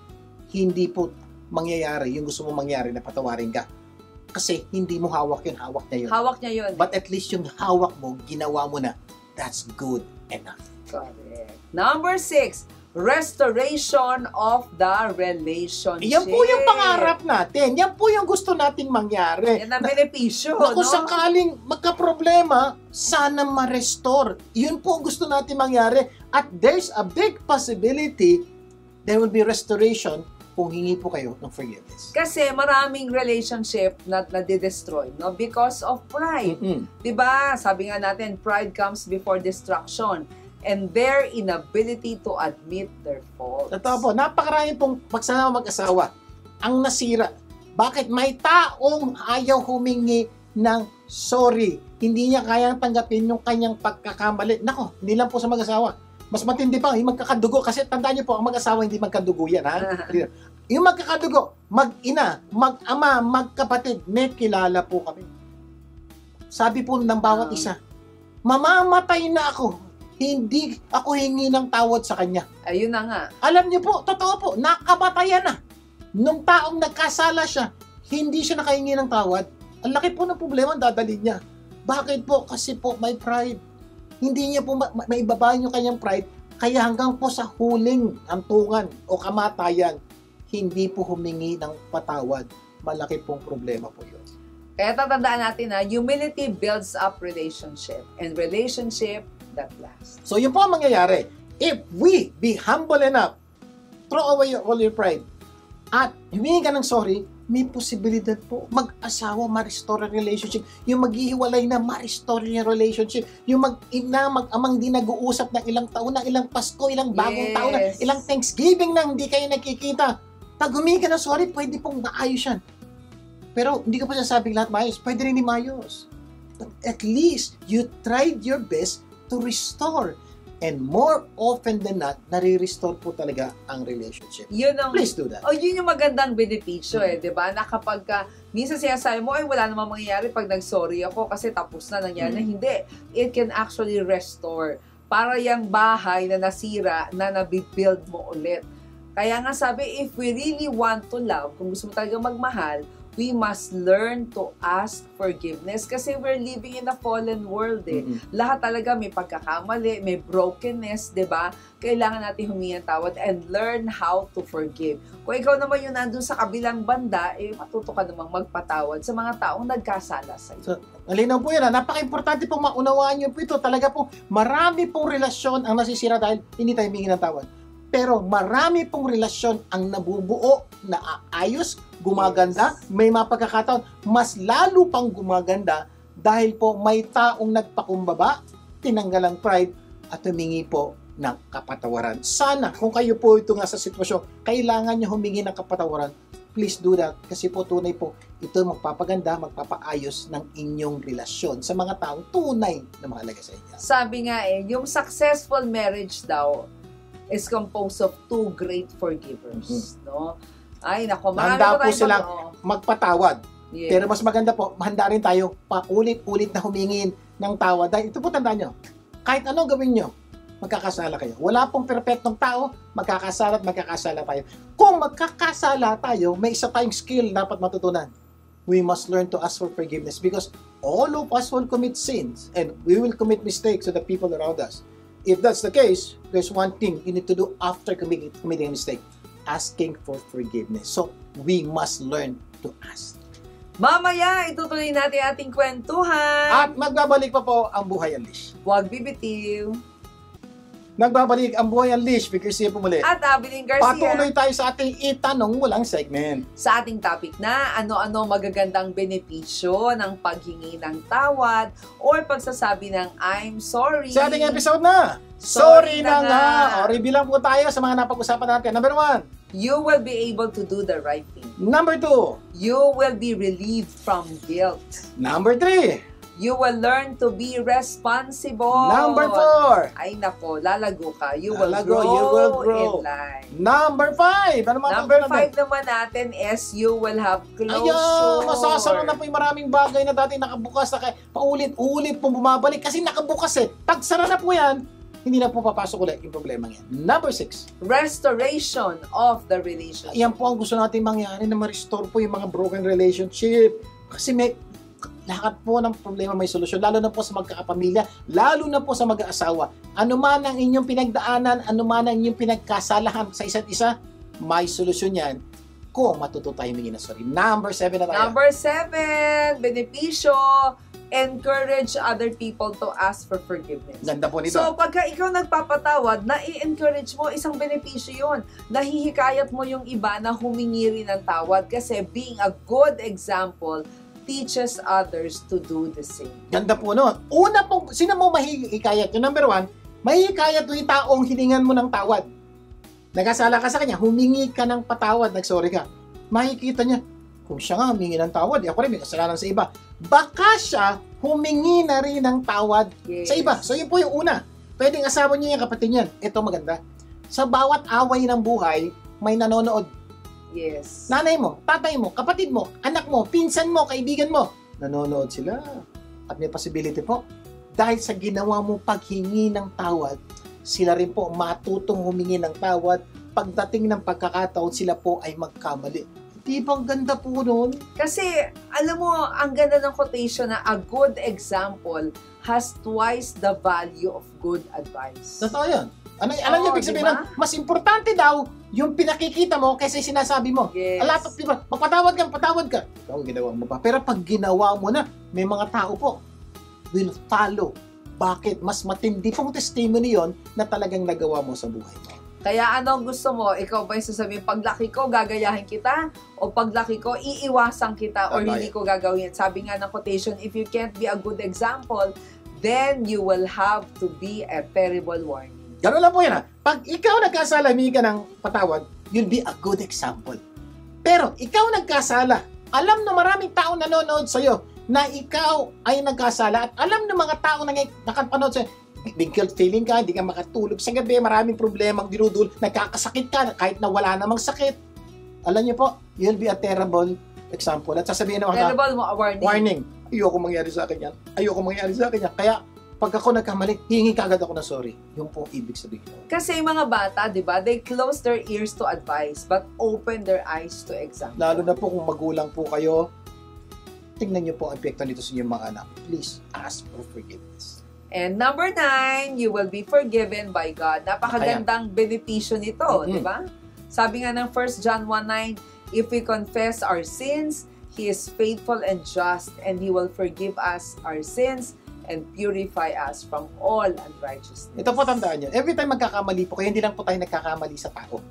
hindi po mangyayari yung gusto mo mangyari na patawarin ka. Kasi hindi mo hawak yun, hawak niya yun. Hawak niya yun. But at least yung hawak mo, ginawa mo na. That's good enough. Correct. Number 6, restoration of the relationship. Yan po yung pangarap natin. Yan po yung gusto nating mangyari. Yan ang benepisyo, na kung no? sakaling magka-problema, sana ma-restore. Yun po ang gusto natin mangyari. At there's a big possibility there will be restoration kung hingi po kayo ng forgiveness. Kasi maraming relationship na nade-destroy, no? Because of pride. Diba? Sabi nga natin, pride comes before destruction and their inability to admit their faults. Totoo po, napakarami pong magsama mag-asawa ang nasira. Bakit? May taong ayaw humingi ng sorry. Hindi niya kayang tanggapin yung kanyang pagkakamali. Nako, hindi lang po sa mag-asawa. Mas matindi pa, yung magkakadugo. Kasi tandaan niyo po, ang mag-asawa hindi magkadugo yan, ha? Yung magkakadugo, mag-ina, mag-ama, magkapatid, may kilala po kami. Sabi po ng bawat isa, mamamatay na ako. Hindi ako hingi ng tawad sa kanya. Ayun na nga. Alam niyo po, totoo po, nakabatayan na. Nung taong nagkasala siya, hindi siya nakahingi ng tawad. Ang laki po ng problema, dadalhin niya. Bakit po? Kasi po may pride. Hindi niya po maibaba yung kanyang pride, kaya hanggang po sa huling hantungan o kamatayan, hindi po humingi ng patawad. Malaki pong problema po yun. Kaya tatandaan natin na humility builds up relationship and relationship that lasts. So yun po ang mangyayari. If we be humble enough, throw away all your pride, at humingi ka ng sorry, may posibilidad po mag-asawa, ma-restore ang relationship. Yung maghihiwalay na, ma-restore yung relationship. Yung mag-ina, mag-amang di nag-uusap ng ilang taon na, ilang Pasko, ilang bagong taon na, ilang Thanksgiving na hindi kayo nakikita. Pag humingi ka ng sorry, pwede pong maayos yan. Pero hindi ko pa sasabing lahat maayos. Pwede rin maayos. But at least, you tried your best to restore. And more often than not, nare-restore po talaga ang relationship. Yun ang, please do that. Yun yung magandang benepisyo di ba? Na kapag minsan sinasabi mo, wala namang mangyayari pag nag-sorry ako kasi tapos na nangyari na. Hindi. It can actually restore. Para yung bahay na nasira, na nabibuild mo ulit. Kaya nga sabi, if we really want to love, kung gusto mo talaga magmahal, we must learn to ask forgiveness kasi we're living in a fallen world eh. Lahat talaga may pagkakamali, may brokenness, 'di ba? Kailangan natin humingi ng tawad and learn how to forgive. Kung ikaw naman yung nandun sa kabilang banda, matuto ka namang magpatawad sa mga taong nagkasala sa iyo. So, malinaw po yan. Napaka-importante pong maunawaan nyo po ito. Talaga po, marami pong relasyon ang nasisira dahil hindi tayo humingi ng tawad. Pero marami pong relasyon ang nabubuo na ayos, gumaganda, may mga pagkakataon, mas lalo pang gumaganda dahil po may taong nagpakumbaba, tinanggal ang pride, at humingi po ng kapatawaran. Sana, kung kayo po ito nga sa sitwasyon, kailangan nyo humingi ng kapatawaran, please do that. Kasi po tunay po, ito magpapaganda, magpapaayos ng inyong relasyon sa mga taong tunay na mahalaga sa inyo. Sabi nga yung successful marriage daw is composed of two great forgivers, no? Ay, nako, marami Handa pa po tayong silang magpatawad. Yes. Pero mas maganda po, handa rin tayo paulit-ulit na humingin ng tawad. Dahil ito po tandaan nyo, kahit ano gawin nyo, magkakasala kayo. Wala pong perfectong tao, magkakasala at magkakasala tayo. Kung magkakasala tayo, may isa tayong skill dapat matutunan. We must learn to ask for forgiveness because all of us will commit sins and we will commit mistakes to the people around us. If that's the case, there's one thing you need to do after committing a mistake. Asking for forgiveness. So, we must learn to ask. Mamaya, itutuloy natin ating kwentuhan. At magbabalik pa po ang Buhay Unleash. Huwag bibitiw. Nagbabalik ang Buhay Unleash because siya pumuli. At Abiling Garcia. Patuloy tayo sa ating itanong walang segment. Sa ating topic na ano-ano magagandang benepisyo ng paghingi ng tawad or pagsasabi ng I'm sorry. Sa ating episode na, Sorry Sorry na na nga! nga. O, rebilang po tayo sa mga napag-usapan natin. Number 1. You will be able to do the right thing. Number 2. You will be relieved from guilt. Number 3. You will learn to be responsible. Number 4. Ay nako, lalago ka. You will Lalago, grow, you will grow. in life. Number 5. Ano mga Number tawag 5 naman natin is you will have closure. Ayan, masasaro na po yung maraming bagay na dati nakabukas na paulit-ulit po bumabalik kasi nakabukas eh. Pag sara na po yan, hindi na po papasok ulit yung problema yan. Number 6. Restoration of the relationship. Yan po ang gusto natin mangyari na ma-restore po yung mga broken relationship. Kasi may lahat po ng problema may solusyon, lalo na po sa magkakapamilya, lalo na po sa mag-aasawa. Ano man ang inyong pinagdaanan, ano man ang inyong pinagkasalahan sa isa't isa, may solusyon yan kung matuto tayo humingi ng sorry. Number 7 na tayo. Number 7, benepisyo, encourage other people to ask for forgiveness. Ganda po nito. So, pagka ikaw nagpapatawad, na-i-encourage mo, isang benepisyo yun. Nahihikayat mo yung iba na humingi rin ng tawad kasi being a good example teaches others to do the same. Ganda po nun. Una po, sino mo mahihikayat? Yung number 1, mahihikayat yung taong hiningan mo ng tawad. Nagkasala ka sa kanya, humingi ka ng patawad, nagsorry ka. Makikita niya, kung siya nga humingi ng tawad, ako rin may kasalanan sa iba. Baka siya humingi na rin ng tawad sa iba. So yun po yung una. Pwedeng asawa niya yung kapatid niyan. Ito maganda. Sa bawat away ng buhay, may nanonood. Yes. Nanay mo, tatay mo, kapatid mo, anak mo, pinsan mo, kaibigan mo. Nanonood sila. At may possibility po, dahil sa ginawa mo paghingi ng tawad, sila rin po matutong humingi ng tawad. Pagdating ng pagkakataon, sila po ay magkamali. Di bang ganda po nun? Kasi, alam mo, ang ganda ng quotation na a good example has twice the value of good advice. Totoo yun. Alam niyo, ibig sabihin diba? nun, mas importante daw yung pinakikita mo kaysa yung sinasabi mo. Yes. A lot of people, magpatawad ka. Ikaw, ginawa mo pa. Pero pag ginawa mo na, may mga tao po will follow. Bakit? Mas matindi pong testimony yon na talagang nagawa mo sa buhay mo. Kaya anong gusto mo? Ikaw ba yung sasabihin, paglaki ko, gagayahin kita? O paglaki ko, iiwasan kita? Or Tama hindi ko gagawin? Sabi nga ng quotation, if you can't be a good example, then you will have to be a terrible warning. Ganun lang po yan ha. Pag ikaw nagkasala, humingi ka ng patawad, you'll be a good example. Pero ikaw nagkasala, alam na maraming tao nanonood sa'yo na ikaw ay nagkasala at alam ng mga tao na nakapanood sa'yo, may guilt feeling ka, hindi ka makatulog sa gabi, maraming problemang dinudul, nagkakasakit ka kahit na wala namang sakit. Alam niyo po, you'll be a terrible example. At sasabihin naman ka, Terrible mo, a warning. warning, ayoko mangyari sa akin yan. Ayoko mangyari sa akin yan. Kaya, Pag ako nagkamali, hingi kagad ako ng sorry. Yung po ibig sabihin. Kasi yung mga bata, di ba, they close their ears to advice but open their eyes to example. Lalo na po kung magulang po kayo, tingnan niyo po ang epekto nito sa inyong mga anak. Please ask for forgiveness. And number 9, you will be forgiven by God. Napakagandang benepisyo nito, di ba? Sabi nga ng 1 John 1:9, if we confess our sins, He is faithful and just, and He will forgive us our sins and purify us from all unrighteousness. Ito po, tandaan nyo. Every time magkakamali po kayo, hindi lang po tayo nagkakamali sa tao.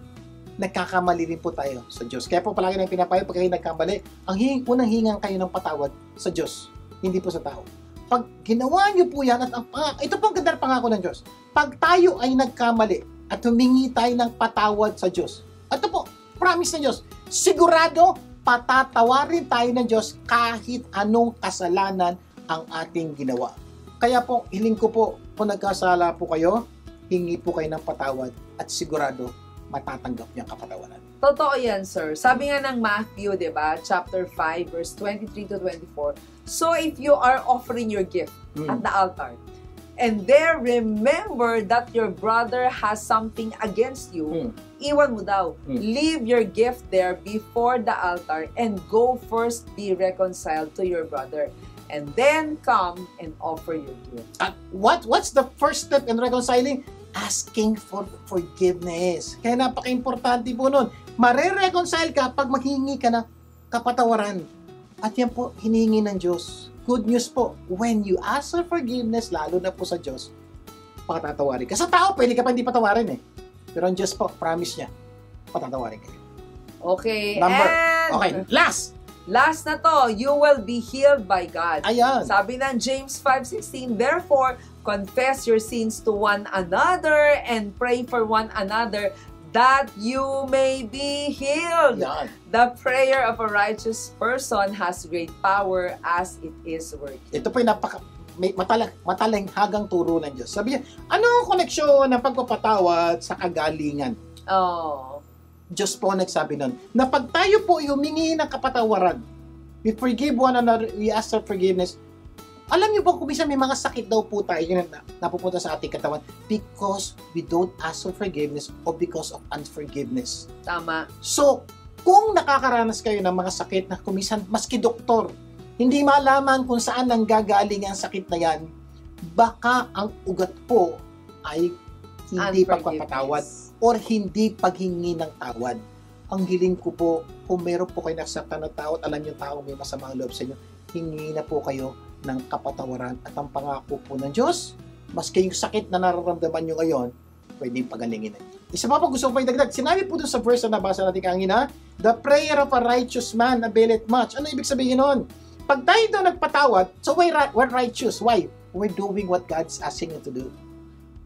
Nagkakamali rin po tayo sa Diyos. Kaya po palagi nang pinapayo, pag kayo nagkamali, ang unang hingang kayo ng patawad sa Diyos, hindi po sa tao. Pag ginawa nyo po yan, at ito po ang ganda ng pangako ng Diyos. Pag tayo ay nagkamali at humingi tayo ng patawad sa Diyos, ito po, promise ng Diyos, sigurado, patatawarin tayo ng Diyos kahit anong kasalanan ang ating ginawa. Kaya po, hiling ko po, kung nagkasala po kayo, hingi po kayo ng patawad at sigurado matatanggap niya ang kapatawaran. Totoo yan, sir. Sabi nga ng Matthew, di ba, chapter 5, verse 23 to 24, so if you are offering your gift at the altar, and there remember that your brother has something against you, iwan mo daw. Leave your gift there before the altar and go first be reconciled to your brother. And then come and offer your gift. At what's the first step in reconciling? Asking for forgiveness. Kaya napaka-importante po nun. Mare-reconcile ka pag maghingi ka ng kapatawaran. At yan po, hinihingi ng Diyos. Good news po, when you ask for forgiveness, lalo na po sa Diyos, patatawarin ka. Sa tao, pwede ka pa hindi patawarin eh. Pero ang Diyos po, promise niya, patatawarin kayo. Okay, Okay, Last na to, you will be healed by God. Ayan. Sabi ng James 5:16, therefore, confess your sins to one another and pray for one another that you may be healed. Ayan. The prayer of a righteous person has great power as it is working. Ito po yung matalanghagang turo ng Diyos. Sabi niya, ano ang koneksyon ng pagpapatawad sa kagalingan? Oh. Diyos po nagsabi nun, na pag tayo po humingi ng kapatawaran, we forgive one another, we ask for forgiveness. Alam niyo ba kung minsan may mga sakit daw po tayo na napupunta sa ating katawan because we don't ask for forgiveness or because of unforgiveness. Tama. So, kung nakakaranas kayo ng mga sakit na kumisan, maski doktor, hindi malaman kung saan nanggagaling ang sakit na yan, baka ang ugat po ay hindi pagpapatawad or hindi paghingi ng tawad. Ang hiling ko po, kung meron po kayo nasaktan na tao at alam yung tao may masamang loob sa inyo, hingi na po kayo ng kapatawaran at ang pangako po ng Diyos, maski yung sakit na nararamdaman nyo ngayon, pwedeng pagalingin na. Isa pa gusto ko pa idagdag. Sinabi po doon sa verse na nabasa natin kanina, the prayer of a righteous man availeth much. Ano ibig sabihin nun? Pag tayo daw nagpatawad, so we're righteous. Why? We're doing what God's asking you to do.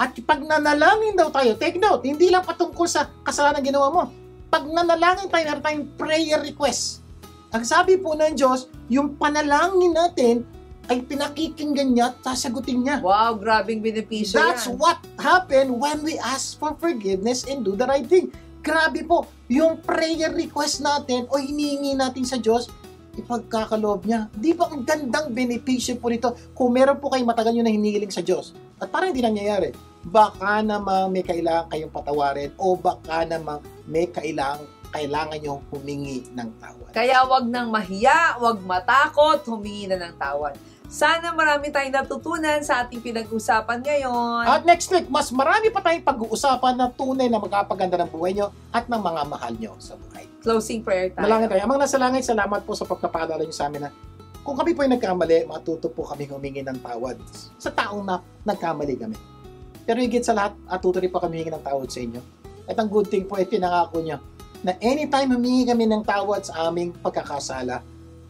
At pag nanalangin daw tayo, take note, hindi lang patungkol sa kasalanan ginawa mo. Pag nanalangin tayo, meron tayong prayer request. Ang sabi po ng Diyos, yung panalangin natin ay pinakikinggan niya at sasagutin niya. Wow, grabing benepisyo That's yan. what happened when we ask for forgiveness and do the right thing. Grabe po, yung prayer request natin o hinihingi natin sa Diyos, ipagkakaloob niya. Di ba ang gandang benepisyo po nito kung meron po kayong matagal nyo na hinihiling sa Diyos at parang hindi nangyayari? Baka namang may kailangan kayong patawarin o baka namang may kailangan nyo humingi ng tawad. Kaya wag nang mahiya, wag matakot, humingi na ng tawad. Sana marami tayong natutunan sa ating pinag-usapan ngayon. At next week, mas marami pa tayong pag-uusapan na tunay na magkapaganda ng buhay nyo at ng mga mahal nyo sa buhay. Closing prayer tayo. Malangin tayo. Amang nasa langit, salamat po sa pagpapaalala nyo sa amin na kung kami po ay nagkamali, matuto po kami humingi ng tawad sa taong nagkamali kami. Pero higit sa lahat, atuto rin po kami humingi ng tawad sa inyo. At ang good thing po ay pinangako nyo na anytime humingi kami ng tawad sa aming pagkakasala,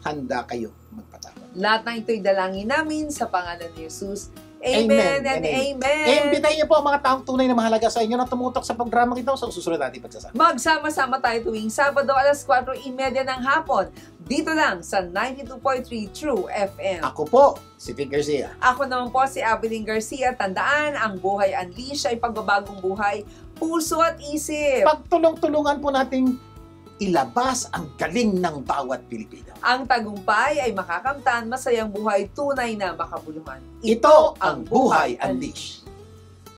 handa kayo magpatawad. Lahat ng ito'y dalangin namin sa pangalan ni Jesus. Amen and amen. Imbitahin niyo po ang mga taong tunay na mahalaga sa inyo na tumutok sa programa ito sa susunod natin pagsasama. Magsama-sama tayo tuwing Sabado alas 4:30 ng hapon. Dito lang sa 92.3 True FM. Ako po, si Vic Garcia. Ako naman po si Abilene Garcia. Tandaan, ang Buhay Unleash ay pagbabagong buhay, puso at isip. Pagtulong-tulungan po nating ilabas ang galing ng bawat Pilipino. Ang tagumpay ay makakamtan, masayang buhay, tunay na makabuluhan. Ito ang Buhay Unleashed.